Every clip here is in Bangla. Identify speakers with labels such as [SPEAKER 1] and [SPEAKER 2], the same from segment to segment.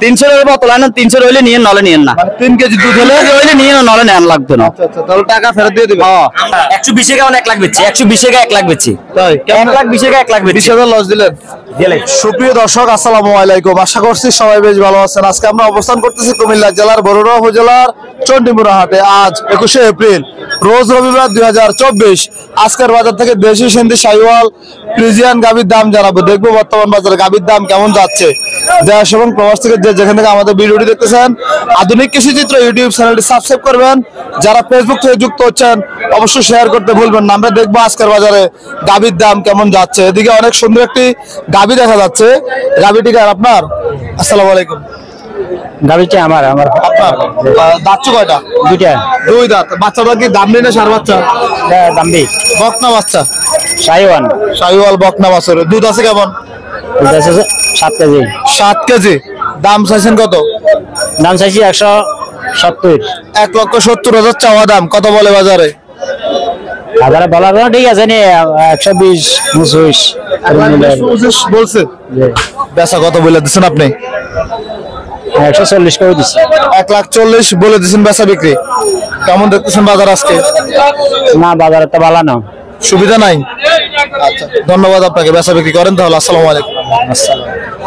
[SPEAKER 1] 300 এর বোতল আনেন, 300 হইলে নিয়েন, নলে নিয়েন না।
[SPEAKER 2] 3 কেজি দুধ হলে
[SPEAKER 1] হইলে নিয়েন, নলে নেন লাগতো না।
[SPEAKER 2] আচ্ছা আচ্ছা, তাহলে টাকা ফেরত দিয়ে দিবেন।
[SPEAKER 1] 120 টাকা 1 লাখ বেচছি, 120 টাকা 1 লাখ বেচছি।
[SPEAKER 2] তাই
[SPEAKER 1] 1 লাখ 20 টাকা 1 লাখ বেচছি।
[SPEAKER 2] 20,000 লস দিলেন। সুপ্রিয় দর্শক, আসসালামু আলাইকুম। আশা করছি সবাই বেশ ভালো আছেন। আজকে আমরা অবস্থান করতেছি কুমিল্লা জেলার বরুড়া উপজেলার চণ্ডীমুড়া হাটে। আজ 21শে এপ্রিল, রোজ রবিবার 2024। আজকের বাজার থেকে দেশি সিন্ধি শাহিওয়াল ফ্রিজিয়ান গাভীর দাম জানাবো। দেখবো বর্তমান বাজারে গাভীর দাম কেমন যাচ্ছে। দেশ এবং প্রবাস থেকে যেখান থেকে আমাদের ভিডিওটি দেখতেছেন, আধুনিক কৃষি চিত্র ইউটিউব চ্যানেলটি সাবস্ক্রাইব করবেন। যারা ফেসবুক থেকে যুক্ত হচ্ছেন অবশ্যই শেয়ার করতে ভুলবেন না। আমরা দেখবো আজকের বাজারে গাভীর দাম কেমন যাচ্ছে। এদিকে অনেক সুন্দর একটি গাভী দেখা যাচ্ছে। গাভীটি কার আপনার? আসসালামু আলাইকুম।
[SPEAKER 1] গাবিটা আমার
[SPEAKER 2] আপনার দাঁত কয়টা?
[SPEAKER 1] দুইটা।
[SPEAKER 2] দুই দাঁত। বাচ্চাটা কি দামড়ি না সার বাচ্চা?
[SPEAKER 1] দামবি
[SPEAKER 2] বকনা বাচ্চা,
[SPEAKER 1] শাহিওয়াল।
[SPEAKER 2] শাহিওয়াল বকনা বাছুর। দুধ আছে কেমন?
[SPEAKER 1] 7 কেজি।
[SPEAKER 2] 7 কেজি। দাম চাইছেন কত?
[SPEAKER 1] দাম চাইছি 170।
[SPEAKER 2] 1,70,000 চাওয়া দাম। কত বলে বাজারে?
[SPEAKER 1] বাজারে বলার না, ঠিক আছে নি 120 25
[SPEAKER 2] বলছে। বেচা কত বলে দিচ্ছেন আপনি?
[SPEAKER 1] 140 করে দিচ্ছি।
[SPEAKER 2] 1,40,000 বলে দিচ্ছেন বেচা বিক্রি। কেমন দেখতেছেন বাজার আজকে?
[SPEAKER 1] না, বাজারে তো ভালো না,
[SPEAKER 2] সুবিধা নাই। আচ্ছা, ধন্যবাদ আপনাকে। বেচা বিক্রি করেন তাহলে। আসসালামু আলাইকুম।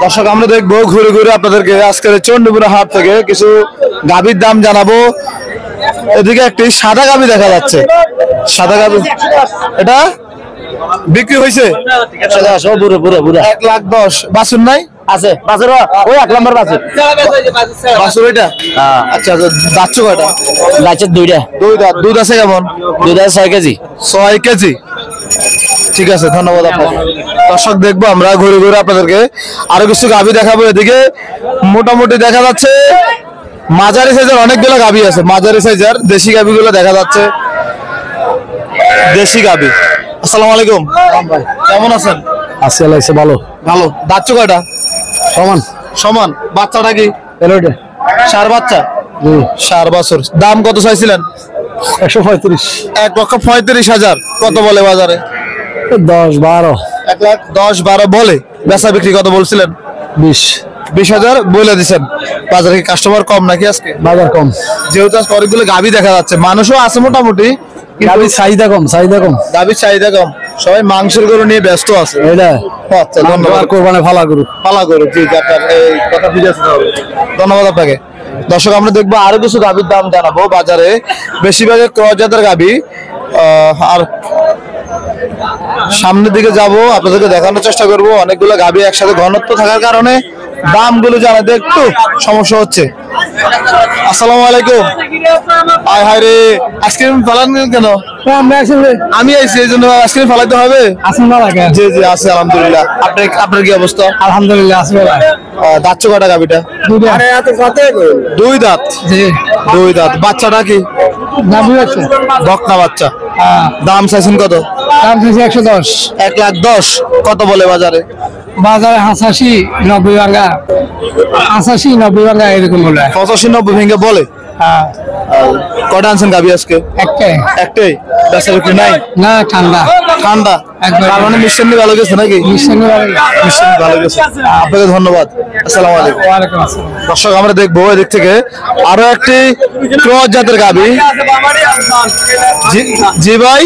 [SPEAKER 2] দর্শক, আমরা দেখবো ঘুরে ঘুরে আপনাদেরকে আজকের চণ্ডীমুড়া হাট থেকে কিছু গাভীর দাম জানাবো। এদিকে একটি সাদা গাভী দেখা যাচ্ছে। সাদা গাভী, এটা বিক্রি হয়েছে? 1,10,000। বাছুর নাই?
[SPEAKER 1] আছে বাছুর, ওই 1 নম্বর বাছুর।
[SPEAKER 2] বাছুর এটা? আচ্ছা, দাঁত কয়টা?
[SPEAKER 1] লাচের দুইটা।
[SPEAKER 2] দুই দাঁত। দুধ আছে কেমন?
[SPEAKER 1] দুধ আছে 6 কেজি।
[SPEAKER 2] 6 কেজি। ঠিক আছে, ধন্যবাদ আপনাকে। দর্শক, দেখবো আমরা ঘুরে ঘুরে আপনাদেরকে আরো কিছু গাভী দেখাবো। এদিকে মোটামুটি দেখা যাচ্ছে মাঝারি সাইজের অনেকগুলো গাভী আছে। মাঝারি সাইজের দেশি গাভীগুলো দেখা যাচ্ছে। দেশি গাভী। আসসালামু আলাইকুম। কেমন আছেন?
[SPEAKER 1] আজকে লাগছে ভালো।
[SPEAKER 2] ভালো। দাঁত কয়টা?
[SPEAKER 1] সমান
[SPEAKER 2] সমান। বাচ্চাটা কি সার বাচ্চা? সার বছর। দাম কত চাইছিলেন?
[SPEAKER 1] 135।
[SPEAKER 2] 1,35,000। কত বলে বাজারে?
[SPEAKER 1] 10 12।
[SPEAKER 2] 1,10,12 বলে। বেচা বিক্রি কত বলছিলেন? 20,000 বলে দিচ্ছেন। বাজারে কি কাস্টমার কম নাকি আজকে?
[SPEAKER 1] বাজার কম,
[SPEAKER 2] যেহেতু আজকে অনেকগুলো গাভী দেখা যাচ্ছে, মানুষও আছে মোটামুটি,
[SPEAKER 1] গাবির চাহিদা কম।
[SPEAKER 2] গাভীর চাহিদা কম। সবাই মাংসের গরু নিয়ে ব্যস্ত আছে। আচ্ছা, ধন্যবাদ।
[SPEAKER 1] কোরবানি ফালা গরু।
[SPEAKER 2] জি, আপনার এই কথা ঠিক আছে। ধন্যবাদ আপনাকে। দর্শক, আমরা দেখবো আরো কিছু গাভীর দাম জানাবো বাজারে। বেশিরভাগ ক্রস জাতের গাভী। আর সামনের দিকে যাব, আপনাদেরকে দেখানোর চেষ্টা করব। অনেকগুলো গাভী একসাথে ঘনত্ব থাকার কারণে দামগুলো জানাতে একটু সমস্যা হচ্ছে। আসসালামু আলাইকুম। আয় হায় রে, আইসক্রিম ফেলান কেন? আমি আইছি, এই জন্য আইসক্রিম ফেলাইতে হবে। জি জি, আছে আলহামদুলিল্লাহ। আপনার কি অবস্থা?
[SPEAKER 1] আলহামদুলিল্লাহ আছে।
[SPEAKER 2] দাঁত কয়টা গাভীটা? দুই দাঁত। দুই দাঁত। বাচ্চাটা কি? বকনা বাচ্চা। দাম চাইছেন কত?
[SPEAKER 1] দাম চাইছি 110।
[SPEAKER 2] 1,10,000। কত বলে বাজারে?
[SPEAKER 1] বাজারে 85 90 ভাঙা, 85 90 ভাঙা এরকম বলে।
[SPEAKER 2] 85-90 ভেঙে বলে। কটা আনছেন গাভী আজকে? একটাই। বেচা বিক্রি নাই?
[SPEAKER 1] না, ঠান্ডা।
[SPEAKER 2] তার মানে মিষ্টান্ন ভালো গেছে নাকি? মিষ্টান্ন ভালো গেছে। আপনাকে ধন্যবাদ। আসসালামু আলাইকুম।
[SPEAKER 1] ওয়ালাইকুম আসসালাম।
[SPEAKER 2] দর্শক, আমরা দেখবো এদিক থেকে আরো একটি ক্রস জাতের গাভী। জি ভাই,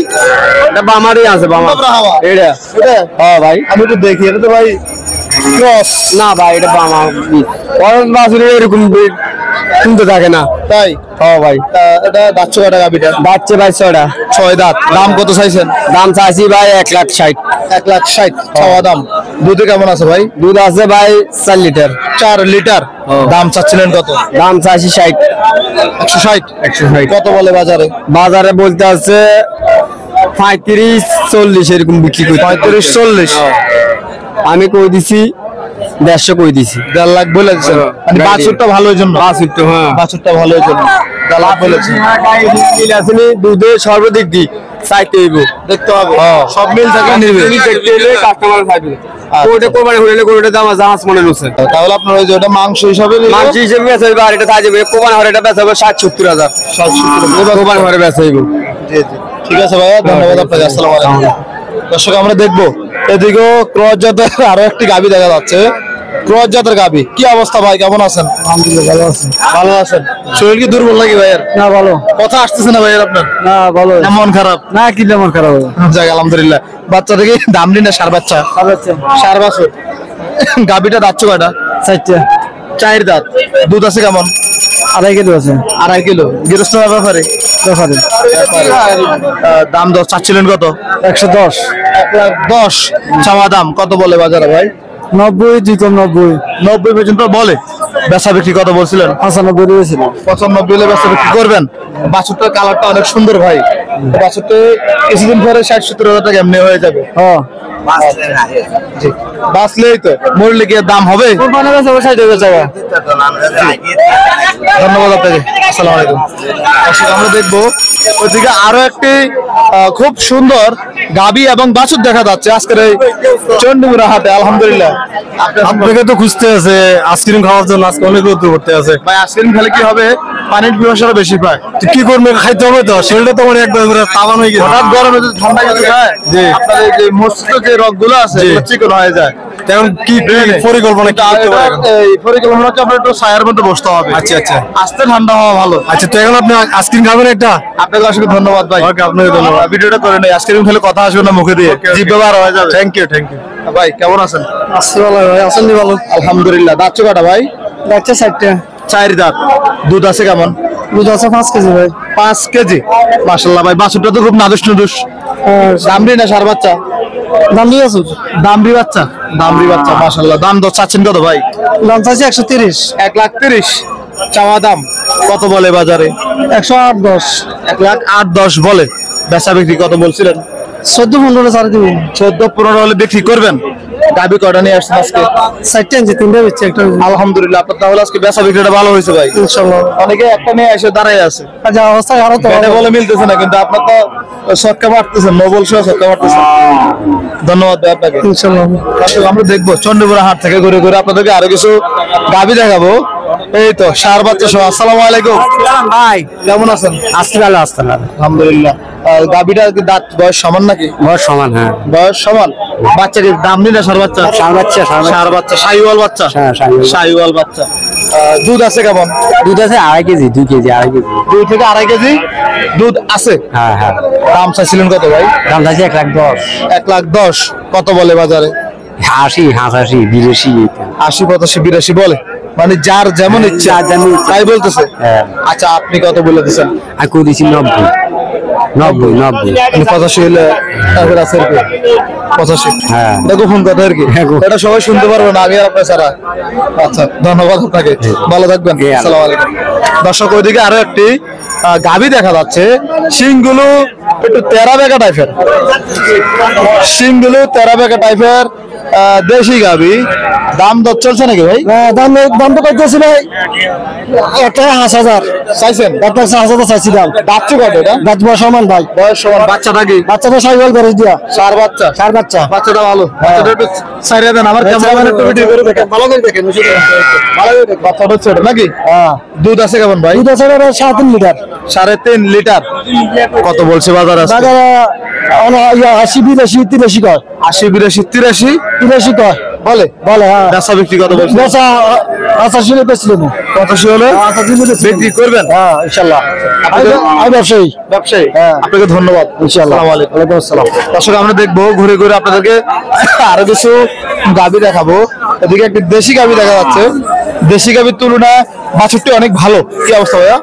[SPEAKER 1] বামারই আছে।
[SPEAKER 2] এটা
[SPEAKER 1] হ্যাঁ ভাই,
[SPEAKER 2] আমি একটু দেখি। এটা তো ভাই ক্রস
[SPEAKER 1] না ভাই, এটা বামা। এরকম শুনতে থাকে না
[SPEAKER 2] তাই?
[SPEAKER 1] হ্যাঁ ভাই।
[SPEAKER 2] এটা দাঁত কয়টা গাভীটা?
[SPEAKER 1] বাচ্চা ভাই 6টা।
[SPEAKER 2] 6 দাঁত। দাম কত চাইছেন?
[SPEAKER 1] দাম চাইছি ভাই 1,60,000।
[SPEAKER 2] 1,60,000 চাওয়া দাম। দুধে কেমন আছে ভাই?
[SPEAKER 1] দুধ আছে ভাই 4 লিটার।
[SPEAKER 2] 4 লিটার। দাম চাচ্ছিলেন কত?
[SPEAKER 1] দাম চাইছি 60।
[SPEAKER 2] 160। কত বলে বাজারে?
[SPEAKER 1] বাজারে বলতে আছে 35-40 এরকম বিক্রি করি।
[SPEAKER 2] 35-40।
[SPEAKER 1] আমি কই দিছি 150 কই দিছি।
[SPEAKER 2] 1.5 লাখ বলে দিচ্ছেন। মানে বাছুরটা ভালোর জন্য? বাছুরটা ভালোর জন্য 1.5 লাখ বলেছেন।
[SPEAKER 1] দুধে সর্বাধিক দিক চাইতে হইব, দেখতে হবে।
[SPEAKER 2] সব মিল থাকলে নিবে।
[SPEAKER 1] দেখতে হলে কাস্টমার থাকবে। ওটা কোরবানি হলে কোরবানির দাম জাহাজ মনে হচ্ছে।
[SPEAKER 2] তাহলে আপনার ওই যে ওটা মাংস হিসাবে
[SPEAKER 1] মাংস হিসেবে বেচা হইব। আর এটা থাকবে কোরবানি হলে এটা বেচা হবে 60-70 হাজার। কোরবানি হলে বেচা হইব।
[SPEAKER 2] জি জি, ঠিক আছে ভাইয়া, ধন্যবাদ আপনাকে। আসসালামু আলাইকুম। দর্শক, আমরা দেখবো এদিকেও ক্রস জাতের আরো একটি গাভী দেখা যাচ্ছে। ক্রস জাতের গাবি। কি অবস্থা ভাই, কেমন আছেন?
[SPEAKER 3] আলহামদুলিল্লাহ ভালো আছি।
[SPEAKER 2] ভালো আছেন? শরীর কি দুর্বল নাকি ভাইয়ের?
[SPEAKER 3] না ভালো।
[SPEAKER 2] কথা আসতেছে না ভাইয়ের আপনার?
[SPEAKER 3] না ভালো।
[SPEAKER 2] না মন খারাপ?
[SPEAKER 3] না কি মন খারাপ হবে?
[SPEAKER 2] যাক আলহামদুলিল্লাহ। বাচ্চা থেকে দাম দিন না, সার বাচ্চা। সার বাছুর। গাবিটা দাঁত কয়টা?
[SPEAKER 3] 4টা।
[SPEAKER 2] 4 দাঁত। দুধ আছে কেমন?
[SPEAKER 3] 2.5 কিলো আছে।
[SPEAKER 2] 2.5 কিলো। গৃহস্থ ব্যাপারে দাম দর চাচ্ছিলেন কত?
[SPEAKER 3] 110।
[SPEAKER 2] 1,10,000 চাওয়া দাম। কত বলে বাজারে ভাই?
[SPEAKER 3] 90, দ্বিতম 90।
[SPEAKER 2] 90 পর্যন্ত বলে। বেচা বিক্রি কত বলছিলেন?
[SPEAKER 3] 95 দিয়েছিল।
[SPEAKER 2] 95 হলে বেচা বিক্রি করবেন। বাছুরটার কালারটা অনেক সুন্দর ভাই। বাছুরটা কিছুদিন পরে 60-70 হাজার টাকা এমনি হয়ে যাবে।
[SPEAKER 3] হ্যাঁ
[SPEAKER 2] বাঁচলেই তো, মরলে কি দাম হবে? ধন্যবাদ আপনাকে। আসসালামু আলাইকুম। দর্শক আমরা দেখবো ওইদিকে আরো একটি খুব সুন্দর গাবি এবং বাছুর দেখা যাচ্ছে আজকের এই চন্ডিমুড়া হাটে। আলহামদুলিল্লাহ।
[SPEAKER 3] আপনাকে তো খুঁজতে আছে আইসক্রিম খাওয়ার জন্য, আজকে অনেক দূর করতে আছে
[SPEAKER 2] ভাই। আইসক্রিম খেলে কি হবে? পানির পিপাসাটা বেশি পায়।
[SPEAKER 3] কি করবে, খাইতে হবে তো। শরীরটা তো মানে একবার তাবান হয়ে গেছে।
[SPEAKER 2] হঠাৎ গরমে যদি ঠান্ডা কিছু খায়,
[SPEAKER 3] জি।
[SPEAKER 2] আপনাদের যে মস্তিষ্ক যে রগগুলো আছে
[SPEAKER 3] জি।
[SPEAKER 2] চিকন হয়ে যায়।
[SPEAKER 3] তেমন কি পরিকল্পনা কি করতে পারেন?
[SPEAKER 2] এই পরিকল্পনা হচ্ছে আপনার একটু ছায়ার মধ্যে বসতে হবে।
[SPEAKER 3] আচ্ছা আচ্ছা
[SPEAKER 2] আস্তে ঠান্ডা হওয়া ভালো।
[SPEAKER 3] আচ্ছা, তো এখন আপনি আইসক্রিম খাবেন একটা?
[SPEAKER 2] আপনাকে অসংখ্য ধন্যবাদ ভাই।
[SPEAKER 3] ওকে, আপনাকে ধন্যবাদ।
[SPEAKER 2] ভিডিওটা করে নেই। আইসক্রিম খেলে কথা আসবে না মুখে দিয়ে, জিভ ব্যবহার হয়ে যাবে।
[SPEAKER 3] Thank you thank you.
[SPEAKER 2] ভাই কেমন আছেন?
[SPEAKER 3] আসসালামু আলাইকুম ভাই। আছেন ভালো?
[SPEAKER 2] আলহামদুলিল্লাহ। দাঁত কটা ভাই?
[SPEAKER 3] বাচ্চা 4টা।
[SPEAKER 2] 4 দাঁত। দুধ আছে কেমন?
[SPEAKER 3] দুধ আছে 5 কেজি ভাই।
[SPEAKER 2] 5 কেজি। মাশাআল্লাহ ভাই। বাছুরটা তো খুব নাদুস নুদুস। দামরি না সার বাচ্চা?
[SPEAKER 3] দাম দিয়ে আছে।
[SPEAKER 2] দামরি বাচ্চা। দামরি বাচ্চা মাশাআল্লাহ। দাম দর চাচ্ছেন কত ভাই?
[SPEAKER 3] দাম চাইছে 130।
[SPEAKER 2] 1,30,000 চাওয়া দাম। কত বলে বাজারে?
[SPEAKER 3] 108-10।
[SPEAKER 2] 1,08,10 বলে। বেচা বিক্রি কত বলছিলেন?
[SPEAKER 3] 14-15 ছাড় দিব।
[SPEAKER 2] 14-15 হলে বিক্রি করবেন। গাবি কয়টা নিয়ে আসছেন আজকে?
[SPEAKER 3] 4টা আনছি, 3টা বেচছি, একটা।
[SPEAKER 2] আলহামদুলিল্লাহ। আপনার তাহলে আজকে বেচা বিক্রিটা ভালো হয়েছে ভাই।
[SPEAKER 3] ইনশাআল্লাহ।
[SPEAKER 2] অনেকে একটা নিয়ে এসে দাঁড়ায় আছে,
[SPEAKER 3] আচ্ছা, অবস্থা আরো তো
[SPEAKER 2] ব্যাটে বলে মিলতেছে না, কিন্তু আপনার তো ছক্কা মারতেছেন, নোবল সহ ছক্কা মারতেছেন। ধন্যবাদ ভাই আপনাকে।
[SPEAKER 3] ইনশাআল্লাহ।
[SPEAKER 2] দর্শক আমরা দেখবো চন্ডিমুড়া হাট থেকে ঘুরে ঘুরে আপনাদেরকে আরো কিছু গাবি দেখাবো। এই তো সার বাচ্চা সহ। আসসালামু আলাইকুম
[SPEAKER 3] ভাই,
[SPEAKER 2] কেমন আছেন?
[SPEAKER 3] আজকে ভালো আসতেন।
[SPEAKER 2] আলহামদুলিল্লাহ। গাবিটা কি দাঁত বয়স সমান নাকি?
[SPEAKER 3] বয়স সমান। হ্যাঁ,
[SPEAKER 2] বয়স সমান। বাচ্চা কি দাম নিলে সার বাচ্চা?
[SPEAKER 3] সার বাচ্চা।
[SPEAKER 2] সার বাচ্চা। শাহিওয়াল বাচ্চা।
[SPEAKER 3] হ্যাঁ, শাহিওয়াল।
[SPEAKER 2] শাহিওয়াল বাচ্চা। দুধ আছে কেমন?
[SPEAKER 3] দুধ আছে 2.5 কেজি, 2 কেজি, 2.5 কেজি।
[SPEAKER 2] 2 থেকে 2.5 কেজি দুধ আছে।
[SPEAKER 3] হ্যাঁ হ্যাঁ।
[SPEAKER 2] দাম চাইছিলেন কত ভাই?
[SPEAKER 3] দাম চাইছে 110।
[SPEAKER 2] 1,10,000 কত বলে বাজারে?
[SPEAKER 3] 80, 85, 82।
[SPEAKER 2] 80, 85, 82 বলে। মানে যার যেমন ইচ্ছা
[SPEAKER 3] যার যেমন ইচ্ছা।
[SPEAKER 2] তাই বলতেছে।
[SPEAKER 3] হ্যাঁ।
[SPEAKER 2] আচ্ছা আপনি কত বলে দিচ্ছেন?
[SPEAKER 3] আর কই দিছি 90। 90।
[SPEAKER 2] মানে 85 হলে তারপর আছে আর কি 85।
[SPEAKER 3] হ্যাঁ।
[SPEAKER 2] এটা গোপন কথা আর কি।
[SPEAKER 3] হ্যাঁ, গোপন।
[SPEAKER 2] এটা সবাই শুনতে পারবে না, আমি আর আপনার ছাড়া। আচ্ছা ধন্যবাদ আপনাকে। ভালো থাকবেন। আসসালামু আলাইকুম। দর্শক ওইদিকে আরো একটি গাভী দেখা যাচ্ছে। শিংগুলো একটু তেরা বেঁকা টাইপের। শিংগুলো তেরা বেঁকা টাইপের দেশি গাভী। দাম দর চলছে নাকি ভাই?
[SPEAKER 3] দাম তো কইতেছি ভাই 1,05,000
[SPEAKER 2] চাইছেন?
[SPEAKER 3] 1,05,000 চাইছি দাম।
[SPEAKER 2] বাচ্চা কত এটা?
[SPEAKER 3] দাঁত বয়স সমান ভাই।
[SPEAKER 2] বয়স সমান। বাচ্চাটা কি?
[SPEAKER 3] বাচ্চাটা সাইকেল বেরোজ দিয়া।
[SPEAKER 2] সার বাচ্চা।
[SPEAKER 3] সার বাচ্চা।
[SPEAKER 2] বাচ্চাটা ভালো। বাচ্চাটা একটু সাইরে দেন। আমার ক্যামেরাম্যান একটু ভিডিও করে দেখেন।
[SPEAKER 3] ভালো করে দেখেন।
[SPEAKER 2] ভালো করে দেখেন। বাচ্চাটা ছোট নাকি?
[SPEAKER 3] হ্যাঁ।
[SPEAKER 2] দুধ আছে কেমন ভাই?
[SPEAKER 3] দুধ আছে 3.5 লিটার।
[SPEAKER 2] 3.5 লিটার। কত বলছে বাজার আজকে?
[SPEAKER 3] বাজারে 80, 82, 83 কয়।
[SPEAKER 2] 80, 82, 83
[SPEAKER 3] 83 কয়
[SPEAKER 2] বলে।
[SPEAKER 3] হ্যাঁ।
[SPEAKER 2] বেচা বিক্রি কত বলছে?
[SPEAKER 3] বেচা 85 বেচলেন।
[SPEAKER 2] 85 হলে বিক্রি করবেন?
[SPEAKER 3] হ্যাঁ ইনশাআল্লাহ। আমি ব্যবসায়ী।
[SPEAKER 2] ব্যবসায়ী।
[SPEAKER 3] হ্যাঁ।
[SPEAKER 2] আপনাকে ধন্যবাদ।
[SPEAKER 3] ইনশাআল্লাহ।
[SPEAKER 2] আসসালামু আলাইকুম।
[SPEAKER 3] ওয়ালাইকুম আসসালাম।
[SPEAKER 2] দর্শক আমরা দেখবো ঘুরে ঘুরে আপনাদেরকে আরো কিছু গাভী দেখাবো। এদিকে একটি দেশি গাভী দেখা যাচ্ছে। দেশি গাভীর তুলনায় বাছুরটি অনেক ভালো। কি অবস্থা ভাইয়া?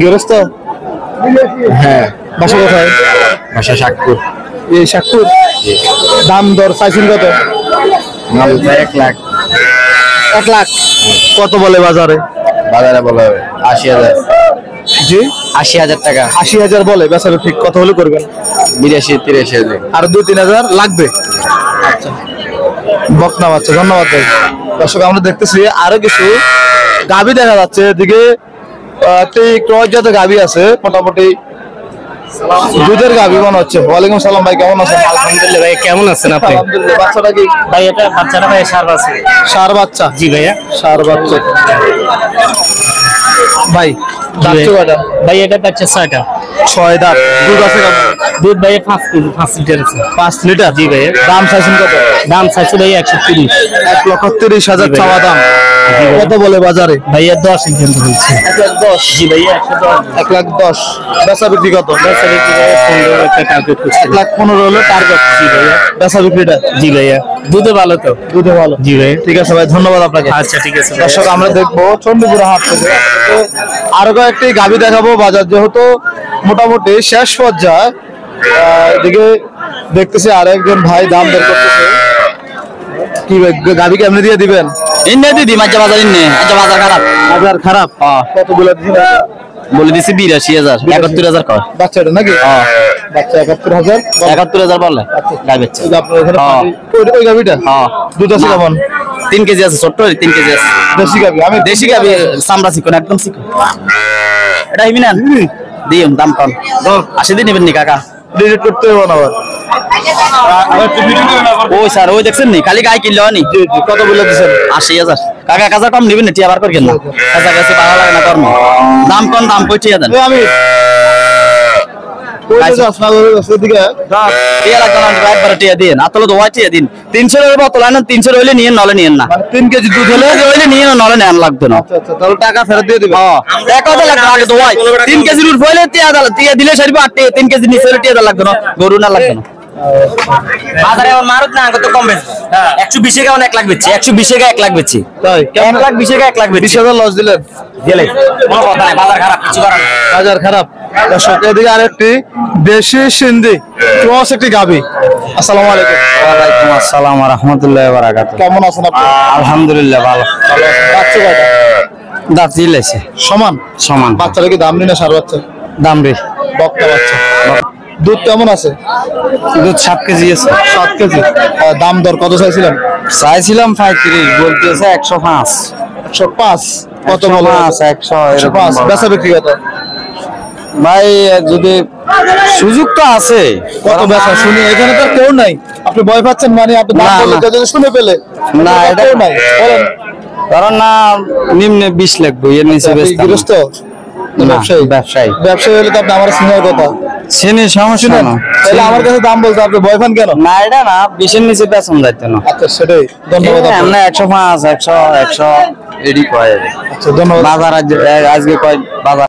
[SPEAKER 2] গৃহস্থ?
[SPEAKER 3] হ্যাঁ।
[SPEAKER 2] বাসা কোথায়?
[SPEAKER 3] ভাষা শাকপুর।
[SPEAKER 2] এই শাকপুর। দাম দর চাইছেন কত?
[SPEAKER 3] নাম 1 লাখ।
[SPEAKER 2] 1 লাখ। কত বলে বাজারে?
[SPEAKER 3] বাজারে বলা হবে 80,000।
[SPEAKER 2] জি
[SPEAKER 3] 80,000 টাকা।
[SPEAKER 2] 80,000 বলে। বেচা ঠিক কত হলে করবেন?
[SPEAKER 3] 82, 83,000।
[SPEAKER 2] আর 2-3 হাজার লাগবে। আচ্ছা বকনা বাচ্চা। ধন্যবাদ ভাই। দর্শক আমরা দেখতেছি আরো কিছু গাভী দেখা যাচ্ছে। এদিকে একটি ক্রস জাতের গাভী আছে, মোটামুটি দুধের গাভী মনে হচ্ছে। ওয়ালাইকুম সালাম ভাই, কেমন আছেন?
[SPEAKER 3] আলহামদুলিল্লাহ ভাই, কেমন আছেন আপনি?
[SPEAKER 2] আলহামদুলিল্লাহ। বাচ্চাটা কি
[SPEAKER 3] ভাই এটা বাচ্চাটা ভাই সার আছে।
[SPEAKER 2] সার বাচ্চা?
[SPEAKER 3] জি ভাইয়া।
[SPEAKER 2] সার বাচ্চা ভাই। দাঁত কয়টা?
[SPEAKER 3] ভাই এটা বাচ্চা 6টা।
[SPEAKER 2] ছয় দাঁত। দুধ আছে কেমন?
[SPEAKER 3] দুধ ভাই 5 কেজি 5 লিটার আছে।
[SPEAKER 2] 5 লিটার।
[SPEAKER 3] জি ভাই।
[SPEAKER 2] দাম চাইছেন কত?
[SPEAKER 3] দাম চাইছে ভাই 130।
[SPEAKER 2] 1,30,000 চাওয়া দাম। কত বলে বাজারে?
[SPEAKER 3] ভাইয়া 10 পর্যন্ত হচ্ছে।
[SPEAKER 2] 1,10,000।
[SPEAKER 3] জি ভাইয়া 110।
[SPEAKER 2] 1,10,000। বেচা বিক্রি কত?
[SPEAKER 3] বেচা বিক্রি ভাইয়া 15 একটা টার্গেট করছে।
[SPEAKER 2] 1,15,000 হলো টার্গেট।
[SPEAKER 3] জি ভাইয়া।
[SPEAKER 2] বেচা বিক্রিটা?
[SPEAKER 3] জি ভাইয়া। দুধে ভালো তো?
[SPEAKER 2] দুধে ভালো।
[SPEAKER 3] জি ভাই।
[SPEAKER 2] ঠিক আছে ভাই, ধন্যবাদ আপনাকে।
[SPEAKER 3] আচ্ছা ঠিক আছে ভাই।
[SPEAKER 2] দর্শক আমরা দেখবো চণ্ডীপুরা হাট থেকে আরো কয়েকটি গাভী দেখাবো। বাজার যেহেতু মোটামুটি শেষ পর্যায়ে, এদিকে দেখতেছি আরেকজন ভাই দাম বের করতেছে। কি গাভী কেমনে দিয়ে দিবেন?
[SPEAKER 1] ইন্নে দিদি মাঝে বাজার ইন্নে আচ্ছা বাজার খারাপ
[SPEAKER 2] বাজার খারাপ। কত বলে দিচ্ছেন?
[SPEAKER 1] বলে দিছি 82,000 71,000 কর
[SPEAKER 2] বাচ্চাটা নাকি? বাচ্চা 71,000।
[SPEAKER 1] 71,000 বললে গাই বেচছে
[SPEAKER 2] এই যে আপনার এখানে ওই গাভীটা দুধ আছে কেমন?
[SPEAKER 1] 3 কেজি আছে ছোট্ট 3 কেজি আছে
[SPEAKER 2] দেশি গাভী। আমি
[SPEAKER 1] দেশি গাবি চামড়া চিকন একদম চিকন এটা হিমি না দিম দাম কম 80 দিন নেবেন নি কাকা
[SPEAKER 2] ডিলিট করতে হবে না আবার।
[SPEAKER 1] ওই স্যার ওই দেখছেন নি খালি গাই কিনলো নি
[SPEAKER 2] জি জি, কত বলে দিচ্ছেন?
[SPEAKER 1] 80,000 কাকা কাজা কম নেবেন না টি আবার করবেন না কাজা কাছে ভালো লাগে না কর্ম দাম কম দাম কইতে দেন
[SPEAKER 2] এই আমি কই যাস না ওদিকে?
[SPEAKER 1] টিয়া লাগবে না একবার টিয়া দিন আতলে তো ওয়াই টিয়া দিন 300 এর বোতল আনেন 300 হইলে নিয়ে নলে নিয়েন না
[SPEAKER 2] মানে 3 কেজি দুধ হলে
[SPEAKER 1] হইলে নিয়ে নলে নেন লাগবে না
[SPEAKER 2] আচ্ছা আচ্ছা, তাহলে টাকা ফেরত দিয়ে দিবেন।
[SPEAKER 1] এক কথা লাগবে আগে তো ওয়াই 3 কেজি রুট হইলে টিয়া দিলে সারিবে 8 3 কেজি নিচে হইলে টিয়া লাগবে না গরু না লাগবে না বাজারে আমার মারুত না কত কম বেচবে 120 টাকা 1 লাখ বেচছি 120 টাকা 1 লাখ বেচছি
[SPEAKER 2] তাই
[SPEAKER 1] 1 লাখ 20 টাকা 1 লাখ বেচছি
[SPEAKER 2] 20,000 লস দিলেন।
[SPEAKER 1] গেলে কোনো কথা নাই বাজার খারাপ কিছু করার নাই
[SPEAKER 2] বাজার খারাপ। দর্শক এদিকে আরেকটি দেশি সিন্ধি ক্রস একটি গাভী। আসসালামু আলাইকুম।
[SPEAKER 1] ওয়ালাইকুম আসসালাম ওয়া রাহমাতুল্লাহি ওয়া বারাকাতুহু
[SPEAKER 2] কেমন আছেন আপনি?
[SPEAKER 1] আলহামদুলিল্লাহ ভালো
[SPEAKER 2] বাচ্চা কয়টা?
[SPEAKER 1] দাঁত দিলেছে
[SPEAKER 2] সমান
[SPEAKER 1] সমান
[SPEAKER 2] বাচ্চারা কি দাম নিনা সার বাচ্চা?
[SPEAKER 1] দাম রে
[SPEAKER 2] বকটা বাচ্চা। দুধ কেমন আছে?
[SPEAKER 1] দুধ 7 কেজি আছে
[SPEAKER 2] 7 কেজি। দাম দর কত চাইছিলেন?
[SPEAKER 1] চাইছিলাম 35 বলতেছে 105
[SPEAKER 2] 105। কত বলে?
[SPEAKER 1] 100 এরকম
[SPEAKER 2] 105। বেচা বিক্রি কত?
[SPEAKER 1] ভাই যদি সুযোগ তো আছে
[SPEAKER 2] কত বেচা শুনি? এখানে তো আর কেউ নাই, আপনি ভয় পাচ্ছেন মানে আপনি দাম
[SPEAKER 1] না,
[SPEAKER 2] বললে
[SPEAKER 1] না।
[SPEAKER 2] যদি শুনে পেলে
[SPEAKER 1] না,
[SPEAKER 2] এখানে
[SPEAKER 1] এটা-
[SPEAKER 2] কেউ নাই বলেন।
[SPEAKER 1] কারণ না নিম্নে 20 লাগবে এর নিচে
[SPEAKER 2] আপনি
[SPEAKER 1] বেচতাম
[SPEAKER 2] গৃহস্থ
[SPEAKER 1] না।
[SPEAKER 2] ব্যবসায়ী?
[SPEAKER 1] ব্যবসায়ী
[SPEAKER 2] ব্যবসায়ী হলে তো আপনি আমার সিনিয়র কথা
[SPEAKER 1] শ্রেণী সমস্যা
[SPEAKER 2] শুনেন,
[SPEAKER 1] না
[SPEAKER 2] তাহলে আমার কাছে দাম বলতে আপনি ভয় পান কেন?
[SPEAKER 1] না এটা না 20 এর নিচে বেচন যাইতো না
[SPEAKER 2] আচ্ছা সেটাই, ধন্যবাদ আপনাকে।
[SPEAKER 1] আমরা 105 100 100 এডি কয়
[SPEAKER 2] আচ্ছা ধন্যবাদ।
[SPEAKER 1] বাজার আজকে কয় বাজার